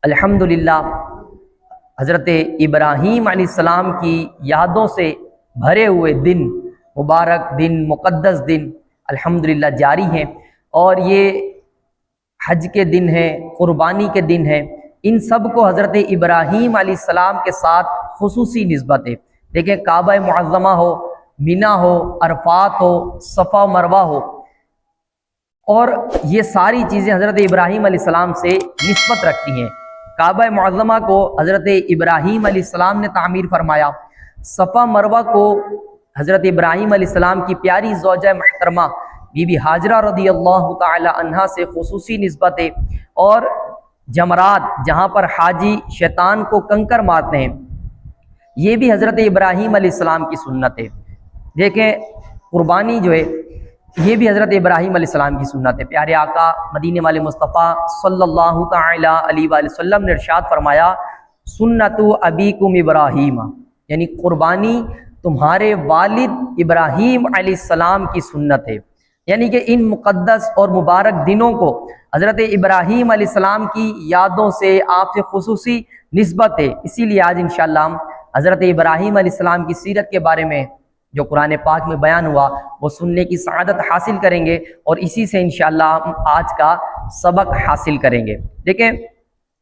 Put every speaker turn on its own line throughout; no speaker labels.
الحمدللہ حضرت ابراہیم علیہ السلام کی یادوں سے بھرے ہوئے دن، مبارک دن، مقدس دن الحمدللہ جاری ہیں، اور یہ حج کے دن ہیں، قربانی کے دن ہیں، ان سب کو حضرت ابراہیم علیہ السلام کے ساتھ خصوصی نسبت ہے۔ دیکھیں، کعبہ معظمہ ہو، مینا ہو، عرفات ہو، صفا و مروہ ہو، اور یہ ساری چیزیں حضرت ابراہیم علیہ السلام سے نسبت رکھتی ہیں۔ کعبہ معظمہ کو حضرت ابراہیم علیہ السلام نے تعمیر فرمایا، صفا مروہ کو حضرت ابراہیم علیہ السلام کی پیاری زوجہ محترمہ بی بی ہاجرہ رضی اللہ تعالی عنہا سے خصوصی نسبت ہے، اور جمرات جہاں پر حاجی شیطان کو کنکر مارتے ہیں، یہ بھی حضرت ابراہیم علیہ السلام کی سنت ہے۔ دیکھیں، قربانی جو ہے یہ بھی حضرت ابراہیم علیہ السلام کی سنت ہے۔ پیارے آقا مدینے والے مصطفیٰ صلی اللہ تعالی علیہ وآلہ وسلم نے ارشاد فرمایا، سنت ابیکم ابراہیم، یعنی قربانی تمہارے والد ابراہیم علیہ السلام کی سنت ہے۔ یعنی کہ ان مقدس اور مبارک دنوں کو حضرت ابراہیم علیہ السلام کی یادوں سے آپ سے خصوصی نسبت ہے۔ اسی لیے آج انشاءاللہ ہم حضرت ابراہیم علیہ السلام کی سیرت کے بارے میں جو قرآن پاک میں بیان ہوا وہ سننے کی سعادت حاصل کریں گے، اور اسی سے انشاءاللہ ہم آج کا سبق حاصل کریں گے۔ دیکھیں،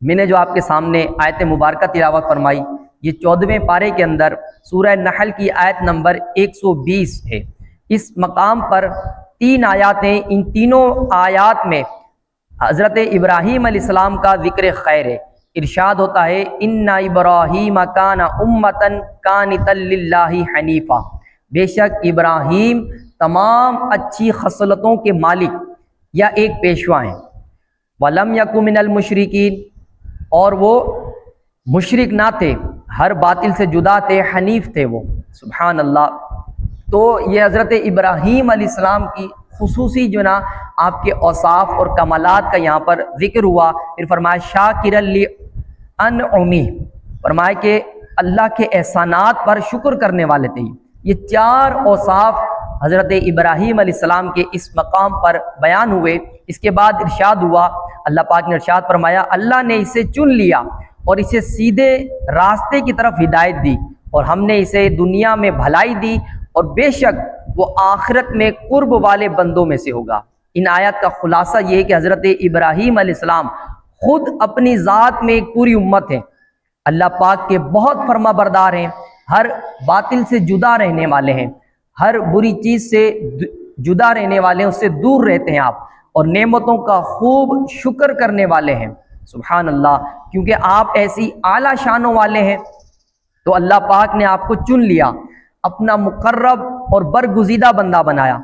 میں نے جو آپ کے سامنے آیت مبارکہ تلاوت فرمائی، یہ 14ویں پارے کے اندر سورہ نحل کی آیت نمبر 120 ہے۔ اس مقام پر 3 آیات ہیں، ان تینوں آیات میں حضرت ابراہیم علیہ السلام کا ذکر خیر ہے۔ ارشاد ہوتا ہے، ان ابراہیم کان امۃ قانتا للہ حنیفا، بے شک ابراہیم تمام اچھی خصلتوں کے مالک یا ایک پیشوا ہیں، ولم یک من المشرکین، اور وہ مشرک نہ تھے، ہر باطل سے جدا تھے، حنیف تھے وہ، سبحان اللہ۔ تو یہ حضرت ابراہیم علیہ السلام کی خصوصی جو نا آپ کے اوصاف اور کمالات کا یہاں پر ذکر ہوا۔ پھر فرمایا شاکرا لانعمہ، فرمایا کہ اللہ کے احسانات پر شکر کرنے والے تھے۔ یہ 4 اوصاف حضرت ابراہیم علیہ السلام کے اس مقام پر بیان ہوئے۔ اس کے بعد ارشاد ہوا، اللہ پاک نے ارشاد فرمایا، اللہ نے اسے چن لیا اور اسے سیدھے راستے کی طرف ہدایت دی، اور ہم نے اسے دنیا میں بھلائی دی، اور بے شک وہ آخرت میں قرب والے بندوں میں سے ہوگا۔ ان آیات کا خلاصہ یہ ہے کہ حضرت ابراہیم علیہ السلام خود اپنی ذات میں ایک پوری امت ہے، اللہ پاک کے بہت فرما بردار ہیں، ہر باطل سے جدا رہنے والے ہیں، ہر بری چیز سے جدا رہنے والے ہیں، اس سے دور رہتے ہیں آپ، اور نعمتوں کا خوب شکر کرنے والے ہیں، سبحان اللہ۔ کیونکہ آپ ایسی اعلیٰ شانوں والے ہیں تو اللہ پاک نے آپ کو چن لیا، اپنا مقرب اور برگزیدہ بندہ بنایا،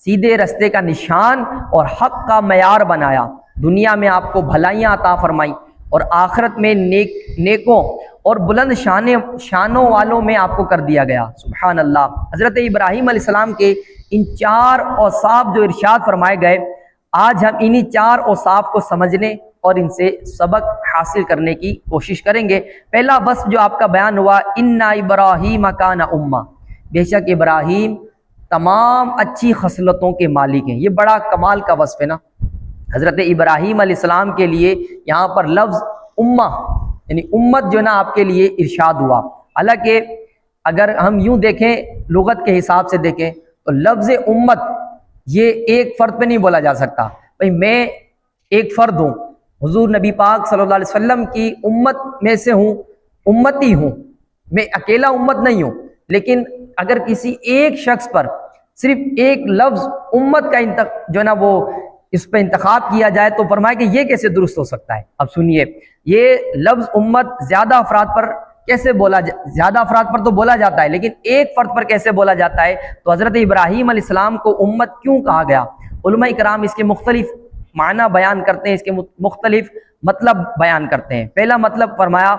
سیدھے رستے کا نشان اور حق کا معیار بنایا، دنیا میں آپ کو بھلائیاں عطا فرمائی، اور آخرت میں نیکوں اور بلند شانوں والوں میں آپ کو کر دیا گیا، سبحان اللہ۔ حضرت ابراہیم علیہ السلام کے ان 4 اوصاف جو ارشاد فرمائے گئے، آج ہم انہی 4 اوصاف کو سمجھنے اور ان سے سبق حاصل کرنے کی کوشش کریں گے۔ پہلا وصف جو آپ کا بیان ہوا، ان ابراہیم کان امہ، بے شک ابراہیم تمام اچھی خصلتوں کے مالک ہیں۔ یہ بڑا کمال کا وصف ہے نا، حضرت ابراہیم علیہ السلام کے لیے یہاں پر لفظ امہ یعنی امت جو نا آپ کے لیے ارشاد ہوا۔ حالانکہ اگر ہم یوں دیکھیں، لغت کے حساب سے دیکھیں تو لفظ امت یہ ایک فرد پہ نہیں بولا جا سکتا، بھئی میں ایک فرد ہوں، حضور نبی پاک صلی اللہ علیہ وسلم کی امت میں سے ہوں، امتی ہوں، میں اکیلا امت نہیں ہوں۔ لیکن اگر کسی ایک شخص پر صرف ایک لفظ امت کا جو ہے نا وہ اس پہ انتخاب کیا جائے تو فرمایا کہ یہ کیسے درست ہو سکتا ہے۔ اب سنیے، یہ لفظ امت زیادہ افراد پر کیسے زیادہ افراد پر تو بولا جاتا ہے، لیکن ایک فرد پر کیسے بولا جاتا ہے؟ تو حضرت ابراہیم علیہ السلام کو امت کیوں کہا گیا؟ علماء کرام اس کے مختلف معنی بیان کرتے ہیں، اس کے مختلف مطلب بیان کرتے ہیں۔ پہلا مطلب فرمایا،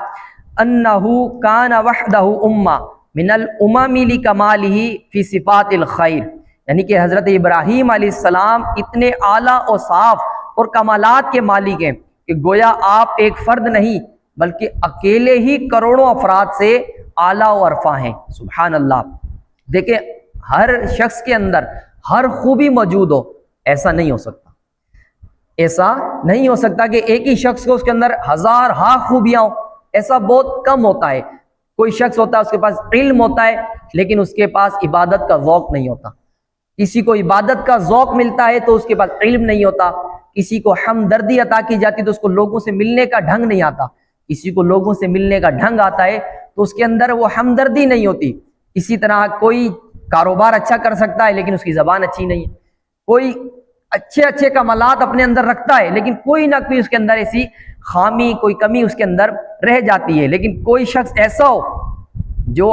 انہ کان وحدہ امہ من الامم لکمالہ فی صفات الخیر، یعنی کہ حضرت ابراہیم علیہ السلام اتنے اعلیٰ اوصاف اور کمالات کے مالک ہیں کہ گویا آپ ایک فرد نہیں بلکہ اکیلے ہی کروڑوں افراد سے اعلیٰ و ارفع ہیں، سبحان اللہ۔ دیکھیں، ہر شخص کے اندر ہر خوبی موجود ہو ایسا نہیں ہو سکتا۔ ایسا نہیں ہو سکتا کہ ایک ہی شخص کو اس کے اندر ہزار ہا خوبیاں ہوں، ایسا بہت کم ہوتا ہے۔ کوئی شخص ہوتا ہے اس کے پاس علم ہوتا ہے لیکن اس کے پاس عبادت کا ذوق نہیں ہوتا، کسی کو عبادت کا ذوق ملتا ہے تو اس کے پاس علم نہیں ہوتا، کسی کو ہمدردی عطا کی جاتی تو اس کو لوگوں سے ملنے کا ڈھنگ نہیں آتا، کسی کو لوگوں سے ملنے کا ڈھنگ آتا ہے تو اس کے اندر وہ ہمدردی نہیں ہوتی۔ اسی طرح کوئی کاروبار اچھا کر سکتا ہے لیکن اس کی زبان اچھی نہیں ہے، کوئی اچھے کمالات اپنے اندر رکھتا ہے لیکن کوئی نہ کوئی اس کے اندر ایسی خامی، کوئی کمی اس کے اندر رہ جاتی ہے۔ لیکن کوئی شخص ایسا ہو جو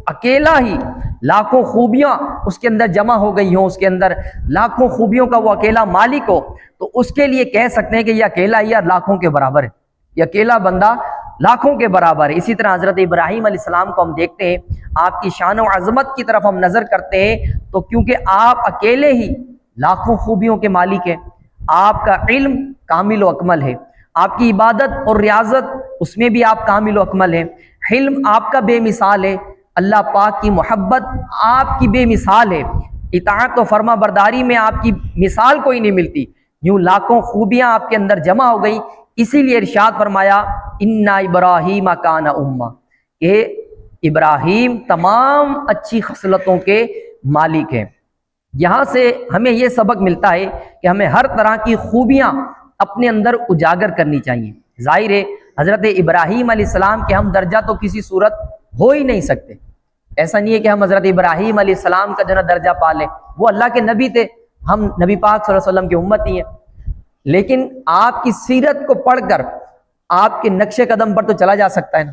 اکیلا ہی لاکھوں خوبیاں اس کے اندر جمع ہو گئی ہوں، اس کے اندر لاکھوں خوبیوں کا وہ اکیلا مالک ہو، تو اس کے لیے کہہ سکتے ہیں کہ یہ اکیلا ہی لاکھوں کے برابر ہے، یہ اکیلا بندہ لاکھوں کے برابر ہے۔ اسی طرح حضرت ابراہیم علیہ السلام کو ہم دیکھتے ہیں، آپ کی شان و عظمت کی طرف ہم نظر کرتے ہیں تو کیونکہ آپ اکیلے ہی لاکھوں خوبیوں کے مالک ہیں، آپ کا علم کامل و اکمل ہے، آپ کی عبادت اور ریاضت اس میں بھی آپ کامل و اکمل ہیں، حلم آپ کا بے مثال ہے، اللہ پاک کی محبت آپ کی بے مثال ہے، اطاعت و فرما برداری میں آپ کی مثال کوئی نہیں ملتی، یوں لاکھوں خوبیاں آپ کے اندر جمع ہو گئی۔ اسی لیے ارشاد فرمایا اِنَّ ابراہیم کان امہ، کہ ابراہیم تمام اچھی خصلتوں کے مالک ہیں۔ یہاں سے ہمیں یہ سبق ملتا ہے کہ ہمیں ہر طرح کی خوبیاں اپنے اندر اجاگر کرنی چاہیے۔ ظاہر ہے حضرت ابراہیم علیہ السلام کے ہم درجہ تو کسی صورت ہو ہی نہیں سکتے، ایسا نہیں ہے کہ ہم حضرت ابراہیم علیہ السلام کا جو نا درجہ پا لیں، وہ اللہ کے نبی تھے، ہم نبی پاک صلی اللہ علیہ وسلم کی امتی ہیں، لیکن آپ کی سیرت کو پڑھ کر آپ کے نقش قدم پر تو چلا جا سکتا ہے نا۔